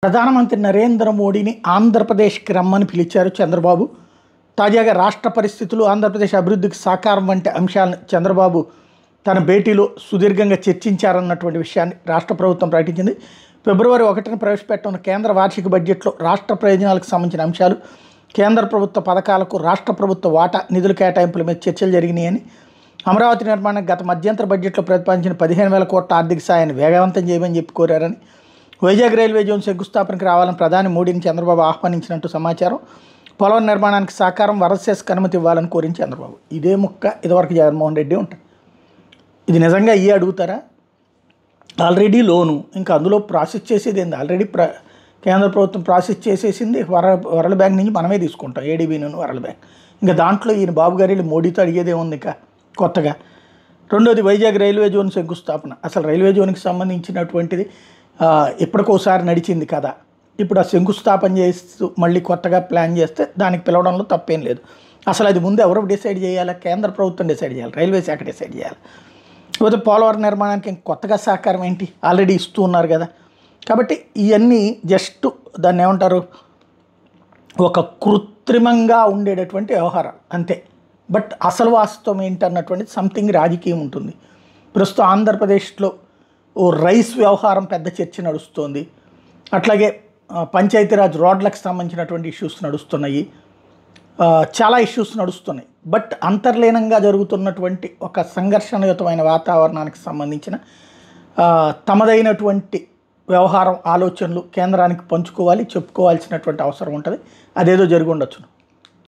ప్రధానమంత్రి నరేంద్ర మోడీని ఆంధ్రప్రదేశ్కి రమ్మని పిలిచారు చంద్రబాబు. తాజాగా రాష్ట్ర పరిస్థితులు, ఆంధ్రప్రదేశ్ అభివృద్ధికి సహకారం వంటి అంశాలను చంద్రబాబు తన భేటీలో సుదీర్ఘంగా చర్చించారన్నటువంటి విషయాన్ని రాష్ట్ర ప్రభుత్వం ప్రకటించింది. ఫిబ్రవరి 1న ప్రవేశపెట్టనున్న కేంద్ర వార్షిక బడ్జెట్లో రాష్ట్ర ప్రయోజనాలకు సంబంధించిన అంశాలు, కేంద్ర ప్రభుత్వ పథకాలకు రాష్ట్ర ప్రభుత్వ వాటా నిధుల కేటాయింపుల మీద చర్చలు జరిగినాయని, అమరావతి నిర్మాణానికి గత మధ్యంతర బడ్జెట్లో ప్రతిపాదించిన 15,000 కోట్ల ఆర్థిక సాయాన్ని వేగవంతం చేయమని చెప్పి కోరారని, వైజాగ్ రైల్వే జోన్ శంకుస్థాపనకు రావాలని ప్రధాని మోడీని చంద్రబాబు ఆహ్వానించినట్టు సమాచారం. పోలవరం నిర్మాణానికి సహకారం వరదశేషకు అనుమతి ఇవ్వాలని కోరిన చంద్రబాబు. ఇదే ముక్క ఇదివరకు జగన్మోహన్ రెడ్డి ఉంటుంది. ఇది నిజంగా అడుగుతారా? ఆల్రెడీ లోను, ఇంకా అందులో ప్రాసెస్ చేసేది ఏంది? ఆల్రెడీ కేంద్ర ప్రభుత్వం ప్రాసెస్ చేసేసింది. వరల్డ్ బ్యాంక్ నుంచి మనమే తీసుకుంటాం, ఏడీబీ నుండి వరల్డ్ బ్యాంక్. ఇంకా దాంట్లో ఈయన బాబు గారి మోడీతో అడిగేదే ఉంది ఇంకా కొత్తగా. రెండోది వైజాగ్ రైల్వే జోన్ శంకుస్థాపన. అసలు రైల్వే జోన్కి సంబంధించినటువంటిది ఎప్పటికోసారి నడిచింది కదా. ఇప్పుడు ఆ శంకుస్థాపన చేస్తూ మళ్ళీ కొత్తగా ప్లాన్ చేస్తే దానికి పిలవడంలో తప్పేం లేదు. అసలు అది ముందు ఎవరు డిసైడ్ చేయాలి? కేంద్ర ప్రభుత్వం డిసైడ్ చేయాలి, రైల్వే శాఖ డిసైడ్ చేయాలి. లేకపోతే పోలవరం నిర్మాణానికి కొత్తగా సహకారం ఏంటి? ఆల్రెడీ ఇస్తూ ఉన్నారు కదా. కాబట్టి ఇవన్నీ జస్ట్ దాన్ని ఏమంటారు, ఒక కృత్రిమంగా ఉండేటటువంటి వ్యవహారం అంతే. బట్ అసలు వాస్తవం ఏంటన్నటువంటిది సంథింగ్ రాజకీయం ఉంటుంది. ప్రస్తుతం ఆంధ్రప్రదేశ్లో ఓ రైస్ వ్యవహారం పెద్ద చర్చ నడుస్తుంది. అట్లాగే పంచాయతీరాజ్ రోడ్లకు సంబంధించినటువంటి ఇష్యూస్ నడుస్తున్నాయి, చాలా ఇష్యూస్ నడుస్తున్నాయి. బట్ అంతర్లీనంగా జరుగుతున్నటువంటి ఒక సంఘర్షణయుతమైన వాతావరణానికి సంబంధించిన తమదైనటువంటి వ్యవహారం, ఆలోచనలు కేంద్రానికి పంచుకోవాలి, చెప్పుకోవాల్సినటువంటి అవసరం ఉంటుంది. అదేదో జరిగి ఉండొచ్చు.